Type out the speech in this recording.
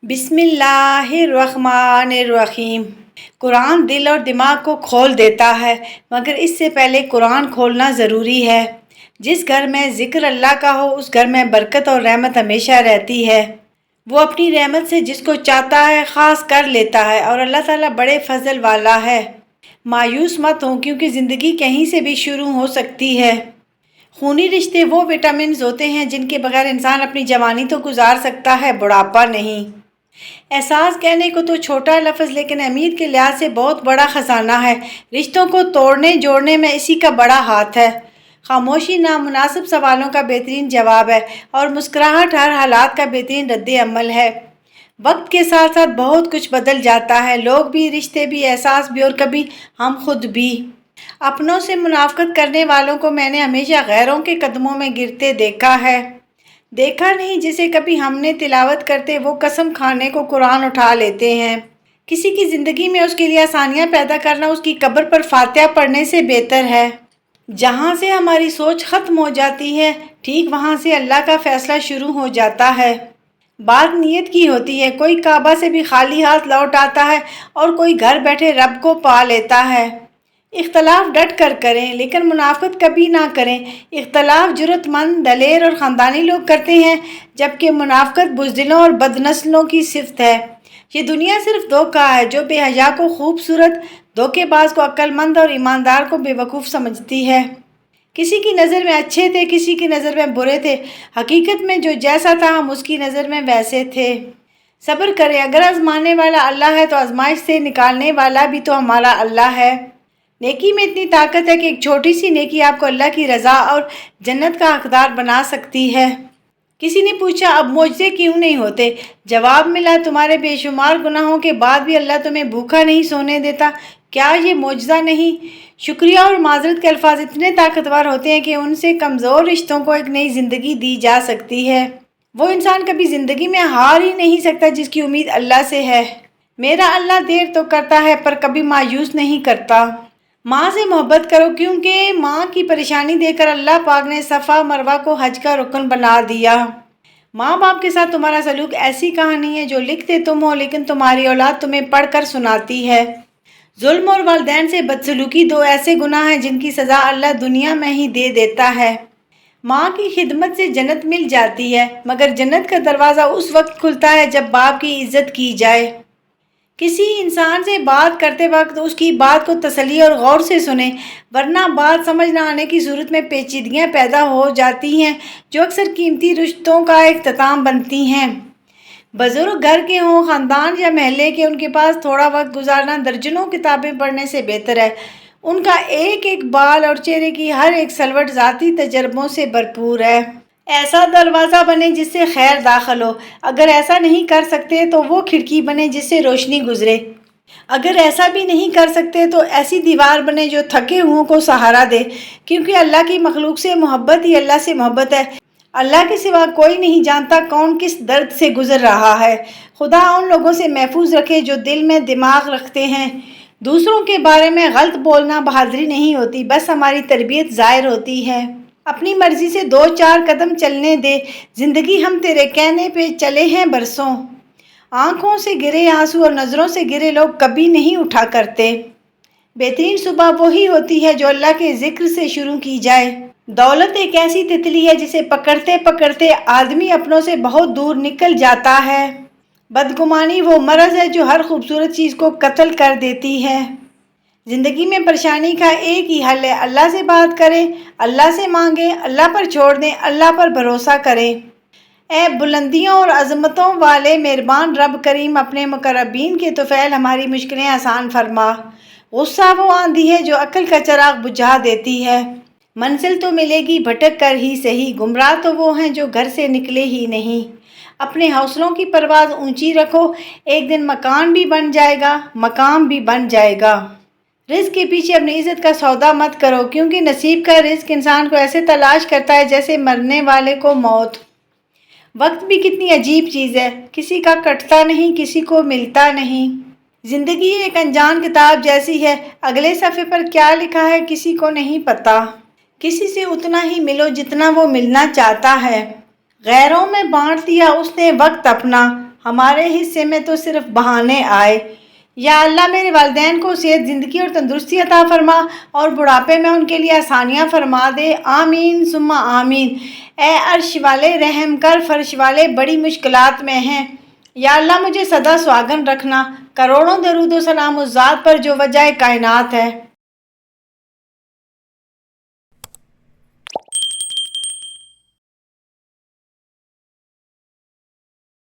بسم اللہ الرحمن الرحیم۔ قرآن دل اور دماغ کو کھول دیتا ہے، مگر اس سے پہلے قرآن کھولنا ضروری ہے۔ جس گھر میں ذکر اللہ کا ہو اس گھر میں برکت اور رحمت ہمیشہ رہتی ہے۔ وہ اپنی رحمت سے جس کو چاہتا ہے خاص کر لیتا ہے، اور اللہ تعالیٰ بڑے فضل والا ہے۔ مایوس مت ہو، کیونکہ زندگی کہیں سے بھی شروع ہو سکتی ہے۔ خونی رشتے وہ وٹامنز ہوتے ہیں جن کے بغیر انسان اپنی جوانی تو گزار سکتا ہے، بڑھاپا نہیں۔ احساس کہنے کو تو چھوٹا لفظ، لیکن اہمیت کے لحاظ سے بہت بڑا خزانہ ہے۔ رشتوں کو توڑنے جوڑنے میں اسی کا بڑا ہاتھ ہے۔ خاموشی نامناسب سوالوں کا بہترین جواب ہے، اور مسکراہٹ ہر حالات کا بہترین رد عمل ہے۔ وقت کے ساتھ ساتھ بہت کچھ بدل جاتا ہے، لوگ بھی، رشتے بھی، احساس بھی، اور کبھی ہم خود بھی۔ اپنوں سے منافقت کرنے والوں کو میں نے ہمیشہ غیروں کے قدموں میں گرتے دیکھا ہے۔ دیکھا نہیں، جسے کبھی ہم نے تلاوت کرتے وہ قسم کھانے کو قرآن اٹھا لیتے ہیں۔ کسی کی زندگی میں اس کے لیے آسانیاں پیدا کرنا اس کی قبر پر فاتحہ پڑھنے سے بہتر ہے۔ جہاں سے ہماری سوچ ختم ہو جاتی ہے، ٹھیک وہاں سے اللہ کا فیصلہ شروع ہو جاتا ہے۔ بات نیت کی ہوتی ہے۔ کوئی کعبہ سے بھی خالی ہاتھ لوٹ آتا ہے، اور کوئی گھر بیٹھے رب کو پا لیتا ہے۔ اختلاف ڈٹ کر کریں، لیکن منافقت کبھی نہ کریں۔ اختلاف جرأت مند، دلیر اور خاندانی لوگ کرتے ہیں، جبکہ منافقت بزدلوں اور بدنسلوں کی صفت ہے۔ یہ دنیا صرف دھوکہ ہے، جو بے حیا کو خوبصورت، دھوکے باز کو عقل مند اور ایماندار کو بے وقوف سمجھتی ہے۔ کسی کی نظر میں اچھے تھے، کسی کی نظر میں برے تھے۔ حقیقت میں جو جیسا تھا ہم اس کی نظر میں ویسے تھے۔ صبر کریں، اگر آزمانے والا اللہ ہے تو آزمائش سے نکالنے والا بھی تو ہمارا اللہ ہے۔ نیکی میں اتنی طاقت ہے کہ ایک چھوٹی سی نیکی آپ کو اللہ کی رضا اور جنت کا حقدار بنا سکتی ہے۔ کسی نے پوچھا، اب معجزے کیوں نہیں ہوتے؟ جواب ملا، تمہارے بے شمار گناہوں کے بعد بھی اللہ تمہیں بھوکا نہیں سونے دیتا۔ کیا یہ معجزہ نہیں؟ شکریہ اور معذرت کے الفاظ اتنے طاقتور ہوتے ہیں کہ ان سے کمزور رشتوں کو ایک نئی زندگی دی جا سکتی ہے۔ وہ انسان کبھی زندگی میں ہار ہی نہیں سکتا جس کی امید اللہ سے ہے۔ میرا اللہ دیر تو کرتا ہے پر کبھی مایوس نہیں کرتا۔ ماں سے محبت کرو، کیونکہ ماں کی پریشانی دیکھ کر اللہ پاک نے صفا مروہ کو حج کا رکن بنا دیا۔ ماں باپ کے ساتھ تمہارا سلوک ایسی کہانی ہے جو لکھتے تم ہو، لیکن تمہاری اولاد تمہیں پڑھ کر سناتی ہے۔ ظلم اور والدین سے بدسلوکی دو ایسے گناہ ہیں جن کی سزا اللہ دنیا میں ہی دے دیتا ہے۔ ماں کی خدمت سے جنت مل جاتی ہے، مگر جنت کا دروازہ اس وقت کھلتا ہے جب باپ کی عزت کی جائے۔ کسی انسان سے بات کرتے وقت اس کی بات کو تسلی اور غور سے سنیں، ورنہ بات سمجھ نہ آنے کی صورت میں پیچیدگیاں پیدا ہو جاتی ہیں جو اکثر قیمتی رشتوں کا اختتام بنتی ہیں۔ بزرگ گھر کے ہوں، خاندان یا محلے کے، ان کے پاس تھوڑا وقت گزارنا درجنوں کتابیں پڑھنے سے بہتر ہے۔ ان کا ایک ایک بال اور چہرے کی ہر ایک سلوٹ ذاتی تجربوں سے بھرپور ہے۔ ایسا دروازہ بنے جس سے خیر داخل ہو۔ اگر ایسا نہیں کر سکتے تو وہ کھڑکی بنے جس سے روشنی گزرے۔ اگر ایسا بھی نہیں کر سکتے تو ایسی دیوار بنے جو تھکے ہوئوں کو سہارا دے، کیونکہ اللہ کی مخلوق سے محبت ہی اللہ سے محبت ہے۔ اللہ کے سوا کوئی نہیں جانتا کون کس درد سے گزر رہا ہے۔ خدا ان لوگوں سے محفوظ رکھے جو دل میں دماغ رکھتے ہیں۔ دوسروں کے بارے میں غلط بولنا بہادری نہیں ہوتی، بس ہماری تربیت ظاہر ہوتی ہے۔ اپنی مرضی سے دو چار قدم چلنے دے، زندگی ہم تیرے کہنے پہ چلے ہیں برسوں۔ آنکھوں سے گرے آنسو اور نظروں سے گرے لوگ کبھی نہیں اٹھا کرتے۔ بہترین صبح وہی ہوتی ہے جو اللہ کے ذکر سے شروع کی جائے۔ دولت ایک ایسی تتلی ہے جسے پکڑتے پکڑتے آدمی اپنوں سے بہت دور نکل جاتا ہے۔ بدگمانی وہ مرض ہے جو ہر خوبصورت چیز کو قتل کر دیتی ہے۔ زندگی میں پریشانی کا ایک ہی حل ہے، اللہ سے بات کریں، اللہ سے مانگیں، اللہ پر چھوڑ دیں، اللہ پر بھروسہ کریں۔ اے بلندیوں اور عظمتوں والے مہربان رب کریم، اپنے مقربین کے طفیل ہماری مشکلیں آسان فرما۔ غصہ وہ آندھی ہے جو عقل کا چراغ بجھا دیتی ہے۔ منزل تو ملے گی بھٹک کر ہی صحیح، گمراہ تو وہ ہیں جو گھر سے نکلے ہی نہیں۔ اپنے حوصلوں کی پرواز اونچی رکھو، ایک دن مکان بھی بن جائے گا، مقام بھی بن جائے گا۔ رزق کے پیچھے اپنی عزت کا سودا مت کرو، کیونکہ نصیب کا رزق انسان کو ایسے تلاش کرتا ہے جیسے مرنے والے کو موت۔ وقت بھی کتنی عجیب چیز ہے، کسی کا کٹتا نہیں، کسی کو ملتا نہیں۔ زندگی ایک انجان کتاب جیسی ہے، اگلے صفحے پر کیا لکھا ہے کسی کو نہیں پتا۔ کسی سے اتنا ہی ملو جتنا وہ ملنا چاہتا ہے۔ غیروں میں بانٹ دیا اس نے وقت اپنا، ہمارے حصے میں تو صرف بہانے آئے۔ یا اللہ میرے والدین کو صحت، زندگی اور تندرستی عطا فرما اور بڑھاپے میں ان کے لیے آسانیاں فرما دے، آمین ثم آمین۔ اے عرش والے رحم کر، فرش والے بڑی مشکلات میں ہیں۔ یا اللہ مجھے سدا سہاگن رکھنا۔ کروڑوں درود و سلام اس ذات پر جو وجہ کائنات ہے۔